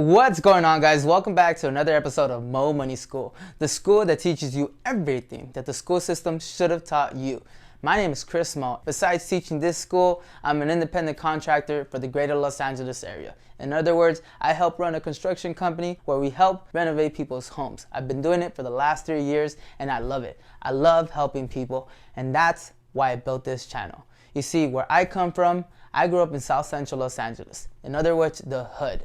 What's going on, guys? Welcome back to another episode of Mo Money School, the school that teaches you everything that the school system should have taught you. My name is Chris Mo. Besides teaching this school, I'm an independent contractor for the greater Los Angeles area. In other words, I help run a construction company where we help renovate people's homes. I've been doing it for the last 3 years and I love it. I love helping people, and that's why I built this channel. You see, where I come from, I grew up in South Central Los Angeles. In other words, the hood.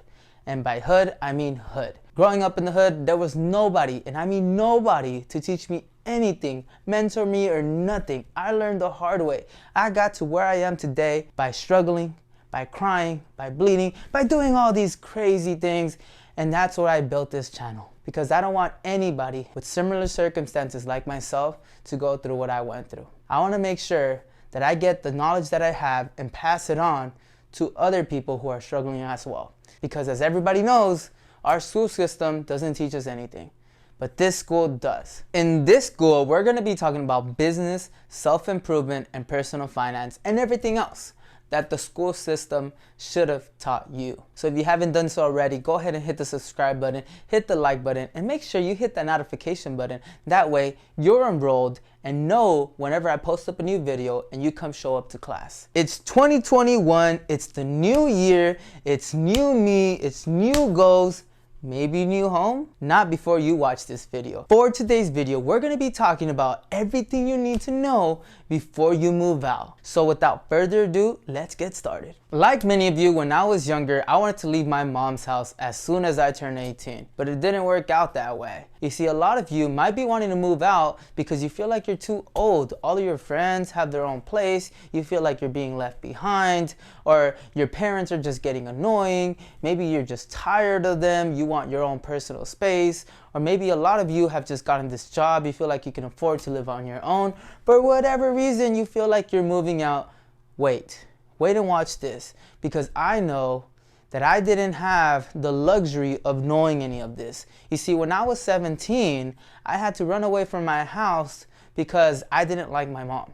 And by hood, I mean hood. Growing up in the hood, there was nobody, and I mean nobody, to teach me anything, mentor me or nothing. I learned the hard way. I got to where I am today by struggling, by crying, by bleeding, by doing all these crazy things. And that's why I built this channel. Because I don't want anybody with similar circumstances like myself to go through what I went through. I want to make sure that I get the knowledge that I have and pass it on to other people who are struggling as well. Because as everybody knows, our school system doesn't teach us anything, but this school does. In this school, we're going to be talking about business, self-improvement, and personal finance, and everything else that the school system should have taught you. So if you haven't done so already, go ahead and hit the subscribe button, hit the like button, and make sure you hit that notification button. That way you're enrolled and know whenever I post up a new video and you come show up to class. It's 2021, it's the new year, it's new me, it's new goals. Maybe new home? Not before you watch this video. For today's video, we're going to be talking about everything you need to know before you move out. So without further ado, let's get started. Like many of you, when I was younger, I wanted to leave my mom's house as soon as I turned 18, but it didn't work out that way. You see, a lot of you might be wanting to move out because you feel like you're too old. All of your friends have their own place. You feel like you're being left behind, or your parents are just getting annoying. Maybe you're just tired of them. You want your own personal space. Or maybe a lot of you have just gotten this job. You feel like you can afford to live on your own. For whatever reason, you feel like you're moving out. Wait and watch this, because I know that I didn't have the luxury of knowing any of this. You see, when I was 17, I had to run away from my house because I didn't like my mom.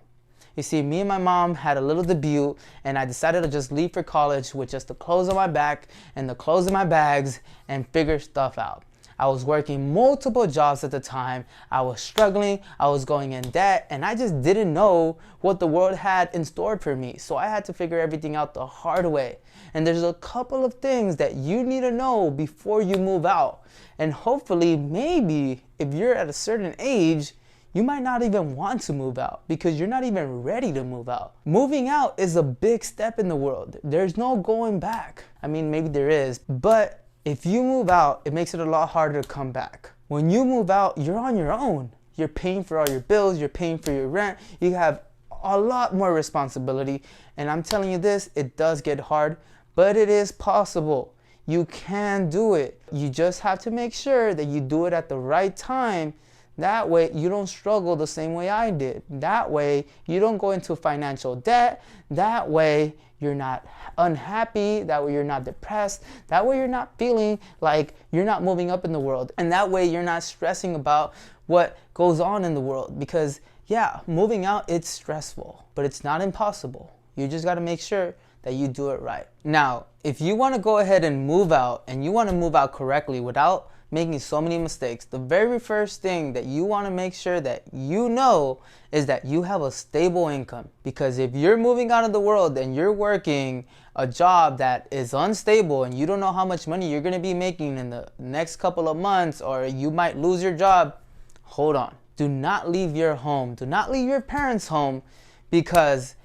You see, me and my mom had a little debut, and I decided to just leave for college with just the clothes on my back and the clothes in my bags and figure stuff out. I was working multiple jobs at the time. I was struggling, I was going in debt, and I just didn't know what the world had in store for me. So I had to figure everything out the hard way. And there's a couple of things that you need to know before you move out. And hopefully, maybe if you're at a certain age, you might not even want to move out because you're not even ready to move out. Moving out is a big step in the world. There's no going back. I mean, maybe there is, but if you move out, it makes it a lot harder to come back. When you move out, you're on your own. You're paying for all your bills, you're paying for your rent, you have a lot more responsibility. And I'm telling you this, it does get hard, but it is possible. You can do it. You just have to make sure that you do it at the right time. That way you don't struggle the same way I did. That way you don't go into financial debt. That way you're not unhappy. That way you're not depressed. That way you're not feeling like you're not moving up in the world. And that way you're not stressing about what goes on in the world. Because yeah, moving out, it's stressful, but it's not impossible. You just got to make sure that you do it right. Now, if you want to go ahead and move out, and you want to move out correctly without making so many mistakes, the very first thing that you want to make sure that you know is that you have a stable income. Because if you're moving out of the world and you're working a job that is unstable and you don't know how much money you're going to be making in the next couple of months, or you might lose your job, hold on. Do not leave your home. Do not leave your parents' home, because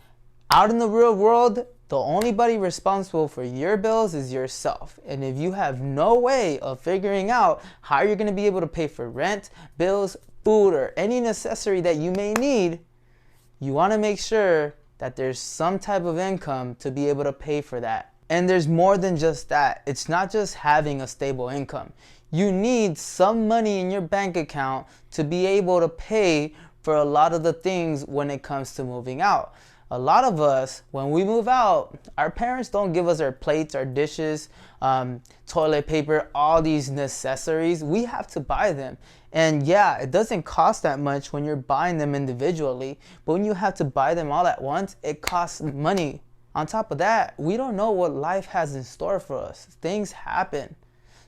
out in the real world, the only body responsible for your bills is yourself. And if you have no way of figuring out how you're going to be able to pay for rent, bills, food, or any necessary that you may need, you want to make sure that there's some type of income to be able to pay for that. And there's more than just that. It's not just having a stable income. You need some money in your bank account to be able to pay for a lot of the things when it comes to moving out. A lot of us, when we move out, our parents don't give us our plates, our dishes, toilet paper, all these necessaries. We have to buy them. And yeah, it doesn't cost that much when you're buying them individually, but when you have to buy them all at once, it costs money. On top of that, we don't know what life has in store for us. Things happen.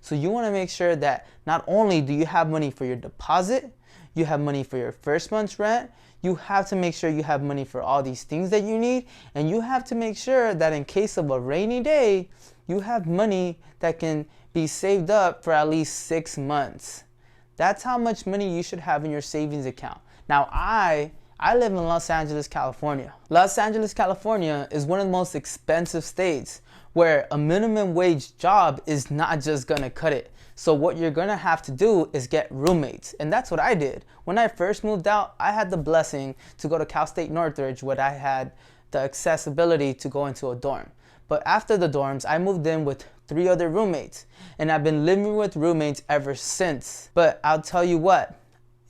So you want to make sure that not only do you have money for your deposit, you have money for your first month's rent, you have to make sure you have money for all these things that you need, and you have to make sure that in case of a rainy day, you have money that can be saved up for at least 6 months. That's how much money you should have in your savings account. Now, I live in Los Angeles, California. Los Angeles, California is one of the most expensive states where a minimum wage job is not just gonna cut it. So what you're gonna have to do is get roommates. And that's what I did. When I first moved out, I had the blessing to go to Cal State Northridge, where I had the accessibility to go into a dorm. But after the dorms, I moved in with 3 other roommates, and I've been living with roommates ever since. But I'll tell you what,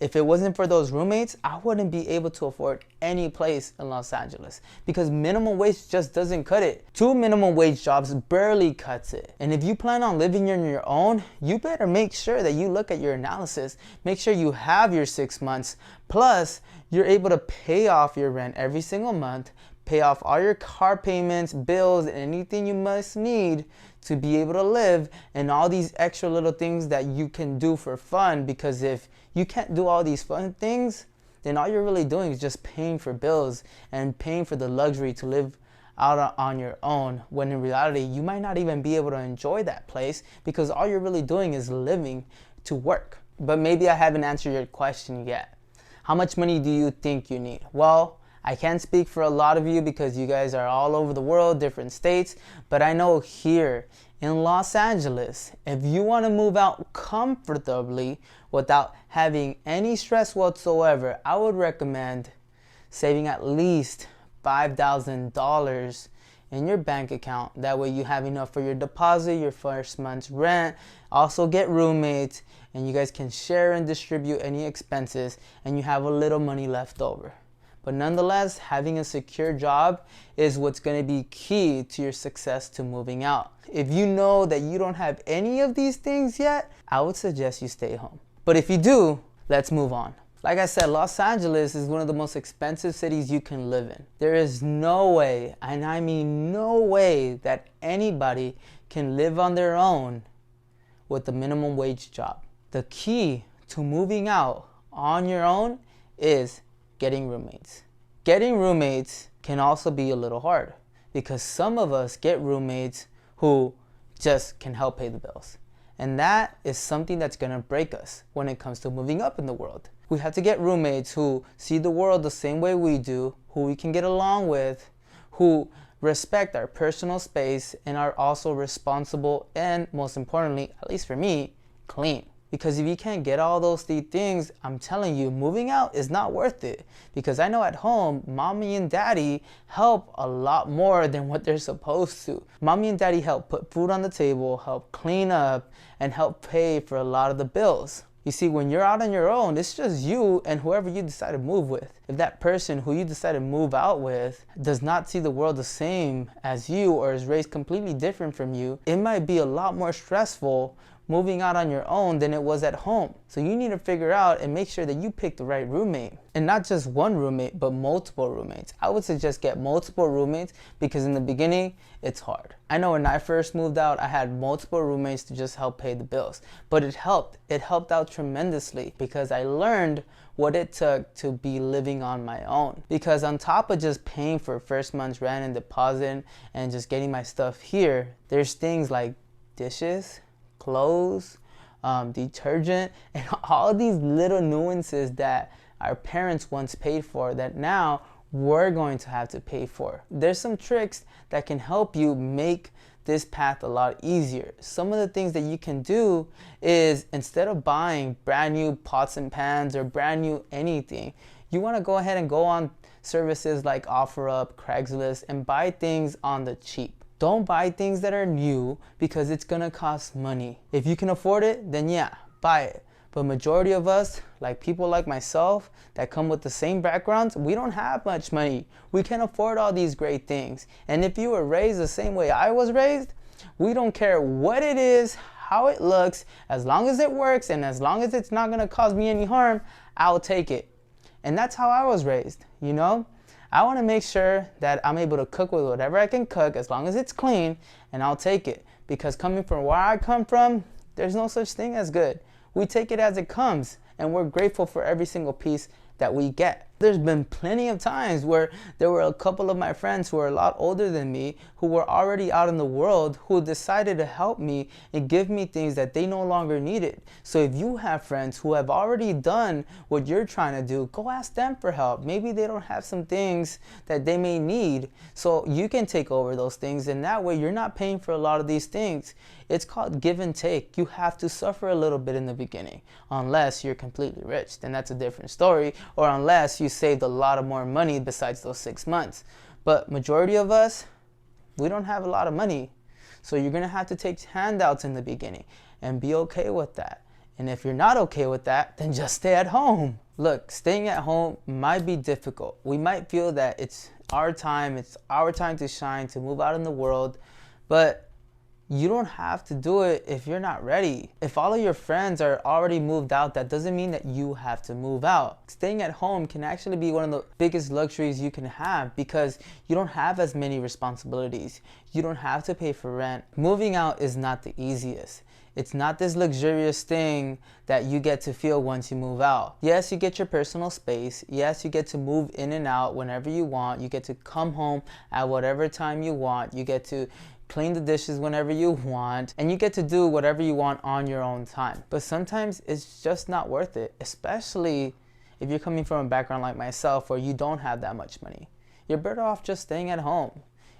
if it wasn't for those roommates, I wouldn't be able to afford any place in Los Angeles, because minimum wage just doesn't cut it. 2 minimum wage jobs barely cuts it. And if you plan on living on your own, you better make sure that you look at your analysis. Make sure you have your 6 months, plus you're able to pay off your rent every single month, pay off all your car payments, bills, and anything you must need to be able to live, and all these extra little things that you can do for fun. Because if you can't do all these fun things, then all you're really doing is just paying for bills and paying for the luxury to live out on your own, when in reality you might not even be able to enjoy that place, because all you're really doing is living to work. But maybe I haven't answered your question yet. How much money do you think you need? Well, I can't speak for a lot of you because you guys are all over the world, different states, but I know here in Los Angeles, if you want to move out comfortably without having any stress whatsoever, I would recommend saving at least $5,000 in your bank account. That way you have enough for your deposit, your first month's rent, also get roommates, and you guys can share and distribute any expenses, and you have a little money left over. But nonetheless, having a secure job is what's going to be key to your success to moving out. If you know that you don't have any of these things yet, I would suggest you stay home. But if you do, let's move on. Like I said, Los Angeles is one of the most expensive cities you can live in. There is no way, and I mean no way, that anybody can live on their own with a minimum wage job. The key to moving out on your own is getting roommates. Getting roommates can also be a little hard, because some of us get roommates who just can help pay the bills. And that is something that's gonna break us when it comes to moving up in the world. We have to get roommates who see the world the same way we do, who we can get along with, who respect our personal space, and are also responsible, and most importantly, at least for me, clean. Because if you can't get all those 3 things, I'm telling you, moving out is not worth it. Because I know at home, mommy and daddy help a lot more than what they're supposed to. Mommy and daddy help put food on the table, help clean up, and help pay for a lot of the bills. You see, when you're out on your own, it's just you and whoever you decide to move with. If that person who you decide to move out with does not see the world the same as you, or is raised completely different from you, it might be a lot more stressful moving out on your own than it was at home. So you need to figure out and make sure that you pick the right roommate. And not just one roommate, but multiple roommates. I would suggest get multiple roommates, because in the beginning, it's hard. I know when I first moved out, I had multiple roommates to just help pay the bills. But it helped. It helped out tremendously, because I learned what it took to be living on my own. Because on top of just paying for first month's rent and deposit and just getting my stuff here, there's things like dishes, clothes, detergent, and all these little nuances that our parents once paid for that now we're going to have to pay for. There's some tricks that can help you make this path a lot easier. Some of the things that you can do is, instead of buying brand new pots and pans or brand new anything, you want to go ahead and go on services like OfferUp, Craigslist, and buy things on the cheap. Don't buy things that are new, because it's gonna cost money. If you can afford it, then yeah, buy it. But majority of us, like people like myself that come with the same backgrounds, we don't have much money. We can't afford all these great things. And if you were raised the same way I was raised, we don't care what it is, how it looks, as long as it works and as long as it's not gonna cause me any harm, I'll take it. And that's how I was raised, you know? I want to make sure that I'm able to cook with whatever I can cook, as long as it's clean, and I'll take it. Because coming from where I come from, There's no such thing as good. We take it as it comes, and we're grateful for every single piece that we get. There's been plenty of times where there were a couple of my friends who are a lot older than me, who were already out in the world, who decided to help me and give me things that they no longer needed. So if you have friends who have already done what you're trying to do, go ask them for help. Maybe they don't have some things that they may need, so you can take over those things, and that way you're not paying for a lot of these things. It's called give and take. You have to suffer a little bit in the beginning, unless you're completely rich, then that's a different story, or unless you saved a lot of more money besides those 6 months. But majority of us, we don't have a lot of money, so you're gonna have to take handouts in the beginning and be okay with that. And if you're not okay with that, then just stay at home. Look, staying at home might be difficult. We might feel that it's our time to shine, to move out in the world, but you don't have to do it if you're not ready. If all of your friends are already moved out, that doesn't mean that you have to move out. Staying at home can actually be one of the biggest luxuries you can have, because you don't have as many responsibilities. You don't have to pay for rent. Moving out is not the easiest. It's not this luxurious thing that you get to feel once you move out. Yes, you get your personal space. Yes, you get to move in and out whenever you want. You get to come home at whatever time you want. You get to clean the dishes whenever you want, and you get to do whatever you want on your own time. But sometimes it's just not worth it, especially if you're coming from a background like myself where you don't have that much money. You're better off just staying at home.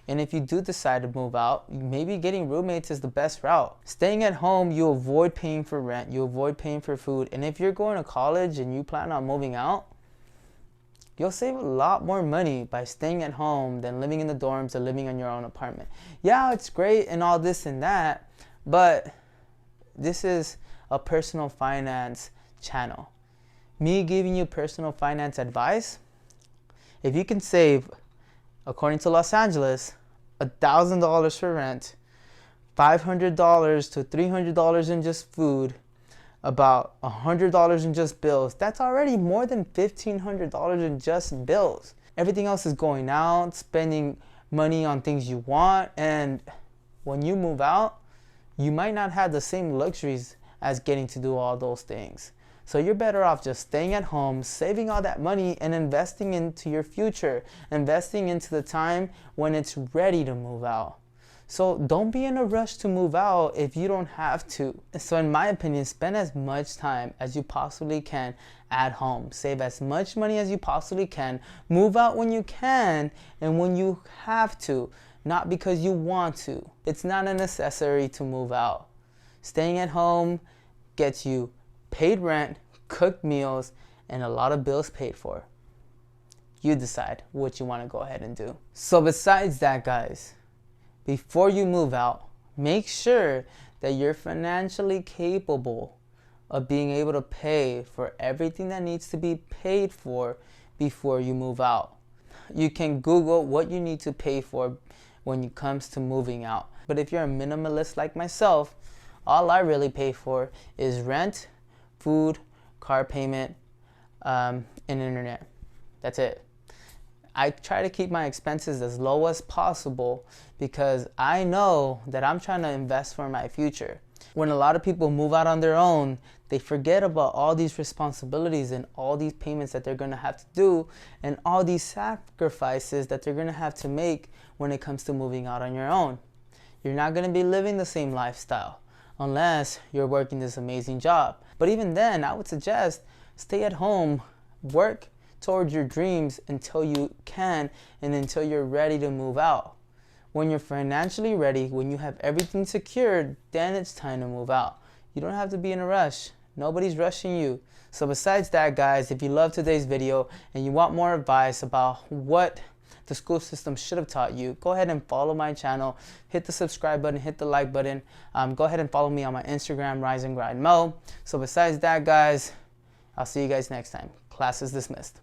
And if you do decide to move out, maybe getting roommates is the best route. Staying at home, you avoid paying for rent, you avoid paying for food, and if you're going to college and you plan on moving out, you'll save a lot more money by staying at home than living in the dorms or living in your own apartment. Yeah, it's great and all this and that, but this is a personal finance channel. Me giving you personal finance advice, if you can save, according to Los Angeles, $1,000 for rent, $500 to $300 in just food, about $100 in just bills, that's already more than $1,500 in just bills. Everything else is going out, spending money on things you want, and when you move out, you might not have the same luxuries as getting to do all those things. So you're better off just staying at home, saving all that money, and investing into your future, investing into the time when it's ready to move out. So don't be in a rush to move out if you don't have to. So in my opinion, spend as much time as you possibly can at home. Save as much money as you possibly can. Move out when you can and when you have to, not because you want to. It's not a necessity to move out. Staying at home gets you paid rent, cooked meals, and a lot of bills paid for. You decide what you want to go ahead and do. So besides that, guys, before you move out, make sure that you're financially capable of being able to pay for everything that needs to be paid for before you move out. You can Google what you need to pay for when it comes to moving out. But if you're a minimalist like myself, all I really pay for is rent, food, car payment, and internet. That's it. I try to keep my expenses as low as possible because I know that I'm trying to invest for my future. When a lot of people move out on their own, they forget about all these responsibilities and all these payments that they're going to have to do and all these sacrifices that they're going to have to make when it comes to moving out on your own. You're not going to be living the same lifestyle unless you're working this amazing job. But even then, I would suggest stay at home, work towards your dreams until you can and until you're ready to move out. When you're financially ready, when you have everything secured, then it's time to move out. You don't have to be in a rush. Nobody's rushing you. So besides that, guys, if you love today's video and you want more advice about what the school system should have taught you, go ahead and follow my channel. Hit the subscribe button, hit the like button. Go ahead and follow me on my Instagram, Rise and Grind Mo. So besides that, guys, I'll see you guys next time. Class is dismissed.